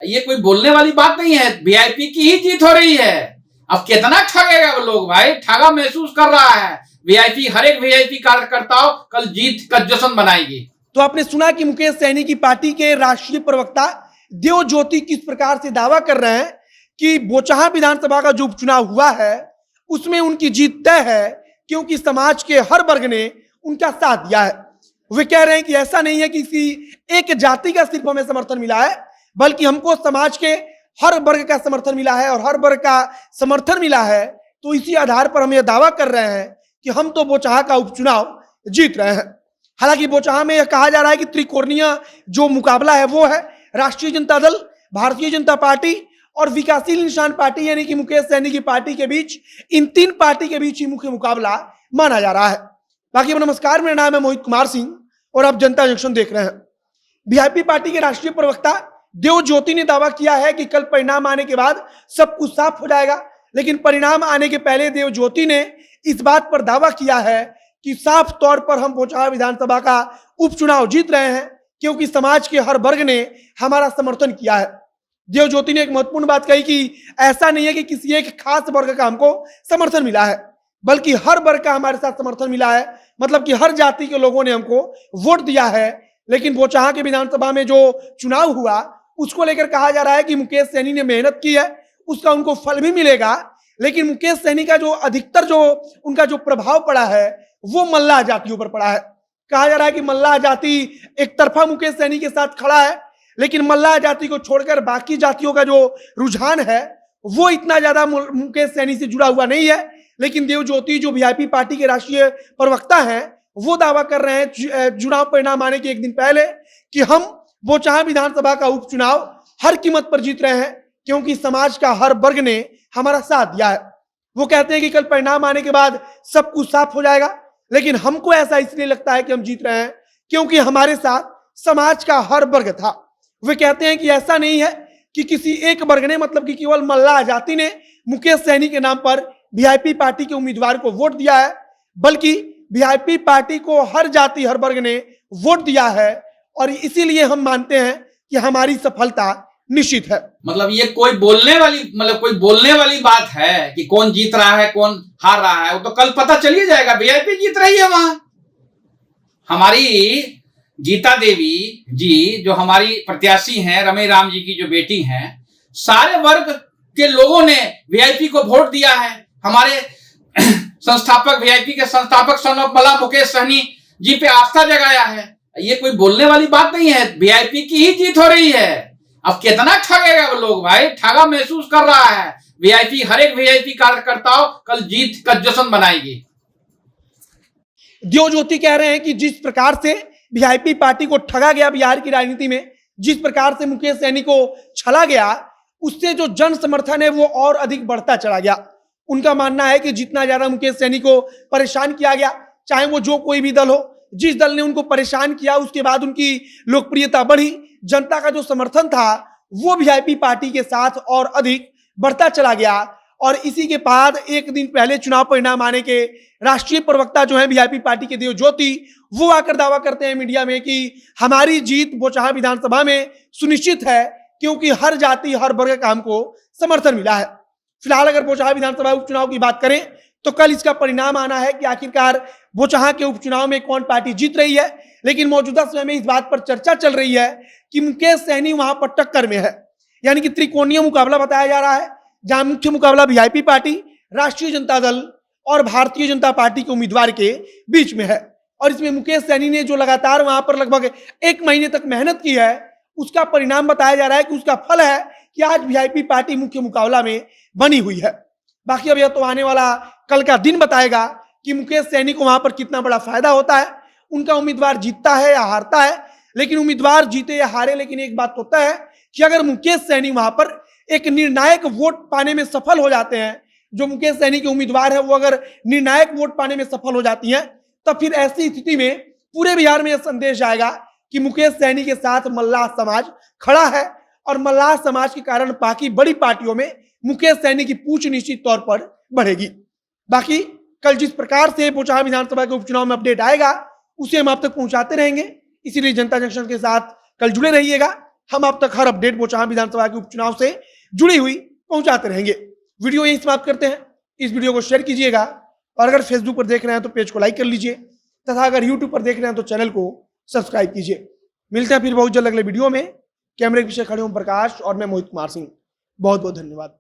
ये कोई बोलने वाली बात नहीं है, वीआईपी की ही जीत हो रही है। अब कितना ठगेगा वो लोग भाई, ठगा महसूस कर रहा है वीआईपी। हर एक वीआईपी कार्यकर्ताओं कल जीत का जश्न मनाएगी। तो आपने सुना कि मुकेश सहनी की पार्टी के राष्ट्रीय प्रवक्ता देव ज्योति किस प्रकार से दावा कर रहे हैं कि बोचहां विधानसभा का जो उपचुनाव हुआ है उसमें उनकी जीत तय है, क्योंकि समाज के हर वर्ग ने उनका साथ दिया है। वे कह रहे हैं कि ऐसा नहीं है कि किसी एक जाति का सिर्फ हमें समर्थन मिला है, बल्कि हमको समाज के हर वर्ग का समर्थन मिला है, और हर वर्ग का समर्थन मिला है तो इसी आधार पर हम यह दावा कर रहे हैं कि हम तो बोचहां का उपचुनाव जीत रहे हैं। हालांकि बोचहां में यह कहा जा रहा है कि त्रिकोणीय जो मुकाबला है वो है राष्ट्रीय जनता दल, भारतीय जनता पार्टी और विकासशील इंसान पार्टी, यानी कि मुकेश सहनी की पार्टी के बीच, इन तीन पार्टी के बीच ही मुख्य मुकाबला माना जा रहा है। बाकी नमस्कार, मेरा नाम है मोहित कुमार सिंह और आप जनता जंक्शन देख रहे हैं। वीआईपी पार्टी के राष्ट्रीय प्रवक्ता देव ज्योति ने दावा किया है कि कल परिणाम आने के बाद सब कुछ साफ हो जाएगा, लेकिन परिणाम आने के पहले देव ज्योति ने इस बात पर दावा किया है कि साफ तौर पर हम बोचहां विधानसभा का उपचुनाव जीत रहे हैं, क्योंकि समाज के हर वर्ग ने हमारा समर्थन किया है। देव ज्योति ने एक महत्वपूर्ण बात कही कि ऐसा नहीं है कि किसी एक खास वर्ग का हमको समर्थन मिला है, बल्कि हर वर्ग का हमारे साथ समर्थन मिला है, मतलब कि हर जाति के लोगों ने हमको वोट दिया है। लेकिन बोचहां के विधानसभा में जो चुनाव हुआ उसको लेकर कहा जा रहा है कि मुकेश सहनी ने मेहनत की है, उसका उनको फल भी मिलेगा, लेकिन मुकेश सहनी का जो अधिकतर जो उनका जो प्रभाव पड़ा है वो मल्लाह जातियों पर पड़ा है। कहा जा रहा है कि मल्लाह जाति एक तरफा मुकेश सहनी के साथ खड़ा है, लेकिन मल्लाह जाति को छोड़कर बाकी जातियों का जो रुझान है वो इतना ज्यादा मुकेश सहनी से जुड़ा हुआ नहीं है। लेकिन देव ज्योति जो वीआईपी पार्टी के राष्ट्रीय प्रवक्ता हैं वो दावा कर रहे हैं चुनाव परिणाम आने के एक दिन पहले कि हम बोचहां विधानसभा का उपचुनाव हर कीमत पर जीत रहे हैं, क्योंकि समाज का हर वर्ग ने हमारा साथ दिया है। वो कहते हैं कि कल परिणाम आने के बाद सब कुछ साफ हो जाएगा, लेकिन हमको ऐसा इसलिए लगता है कि हम जीत रहे हैं क्योंकि हमारे साथ समाज का हर वर्ग था। वे कहते हैं कि ऐसा नहीं है कि किसी एक वर्ग ने, मतलब कि केवल मल्लाह जाति ने मुकेश सहनी के नाम पर वीआईपी पार्टी के उम्मीदवार को वोट दिया है, बल्कि वीआईपी पार्टी को हर जाति हर वर्ग ने वोट दिया है, और इसीलिए हम मानते हैं कि हमारी सफलता निश्चित है। मतलब ये कोई बोलने वाली बात है कि कौन जीत रहा है कौन हार रहा है, वो तो कल पता चल ही जाएगा। वीआईपी जीत रही है। वहां हमारी गीता देवी जी जो हमारी प्रत्याशी हैं, रमेश राम जी की जो बेटी हैं, सारे वर्ग के लोगों ने वीआईपी को वोट दिया है। हमारे संस्थापक वीआईपी के संस्थापक सन ऑफ मल्लाह मुकेश सहनी जी पे आस्था जगाया है। ये कोई बोलने वाली बात नहीं है, वीआईपी की ही जीत हो रही है। अब कितना ठगेगा वो लोग भाई, ठगा महसूस कर रहा है वीआईपी। हर एक वीआईपी कार्यकर्ताओं कल जीत का जश्न मनाएगी। देव ज्योति कह रहे हैं कि जिस प्रकार से वीआईपी पार्टी को ठगा गया बिहार की राजनीति में, जिस प्रकार से मुकेश सहनी को छला गया, उससे जो जन समर्थन है वो और अधिक बढ़ता चला गया। उनका मानना है कि जितना ज्यादा मुकेश सहनी को परेशान किया गया, चाहे वो जो कोई भी दल हो, जिस दल ने उनको परेशान किया उसके बाद उनकी लोकप्रियता बढ़ी, जनता का जो समर्थन था वो वीआईपी पार्टी के साथ और अधिक बढ़ता चला गया। और इसी के बाद एक दिन पहले चुनाव परिणाम आने के राष्ट्रीय प्रवक्ता जो है वीआईपी पार्टी के देव ज्योति, वो आकर दावा करते हैं मीडिया में कि हमारी जीत बोचहां विधानसभा में सुनिश्चित है, क्योंकि हर जाति हर वर्ग का हमको समर्थन मिला है। फिलहाल अगर बोचहां विधानसभा उपचुनाव की बात करें तो कल इसका परिणाम आना है कि आखिरकार बोचहां के उपचुनाव में कौन पार्टी जीत रही है। लेकिन मौजूदा समय में इस बात पर चर्चा चल रही है कि मुकेश सहनी वहां पर टक्कर में है, यानी कि त्रिकोणीय मुकाबला बताया जा रहा है, जहां मुख्य मुकाबला वीआईपी पार्टी, राष्ट्रीय जनता दल और भारतीय जनता पार्टी के उम्मीदवार के बीच में है। और इसमें मुकेश सहनी ने जो लगातार वहां पर लगभग एक महीने तक मेहनत की है, उसका परिणाम बताया जा रहा है कि उसका फल है कि आज वीआईपी पार्टी मुख्य मुकाबला में बनी हुई है। बाकी अब यह तो आने वाला कल का दिन बताएगा कि मुकेश सहनी को वहां पर कितना बड़ा फायदा होता है, उनका उम्मीदवार जीतता है या हारता है। लेकिन उम्मीदवार जीते या हारे, लेकिन एक बात होता है कि अगर मुकेश सहनी वहां पर एक निर्णायक वोट पाने में सफल हो जाते हैं, जो मुकेश सहनी के उम्मीदवार है वो अगर निर्णायक वोट पाने में सफल हो जाती हैं, तब फिर ऐसी स्थिति में पूरे बिहार में यह संदेश जाएगा कि मुकेश सहनी के साथ मल्लाह समाज खड़ा है, और मल्लाह समाज के कारण बाकी बड़ी पार्टियों में मुकेश सहनी की पूछ निश्चित तौर पर बढ़ेगी। बाकी कल जिस प्रकार से बोचहां विधानसभा के उपचुनाव में अपडेट आएगा उसे हम आप तक पहुंचाते रहेंगे, इसीलिए जनता जंक्शन के साथ कल जुड़े रहिएगा। हम आप तक हर अपडेट बोचाहां विधानसभा के उपचुनाव से जुड़ी हुई पहुंचाते रहेंगे। वीडियो यहीं समाप्त करते हैं। इस वीडियो को शेयर कीजिएगा और अगर फेसबुक पर देख रहे हैं तो पेज को लाइक कर लीजिए तथा अगर यूट्यूब पर देख रहे हैं तो चैनल को सब्सक्राइब कीजिए। मिलते हैं फिर बहुत जल्द अगले वीडियो में। कैमरे के पीछे खड़े ओम प्रकाश और मैं मोहित कुमार सिंह। बहुत बहुत धन्यवाद।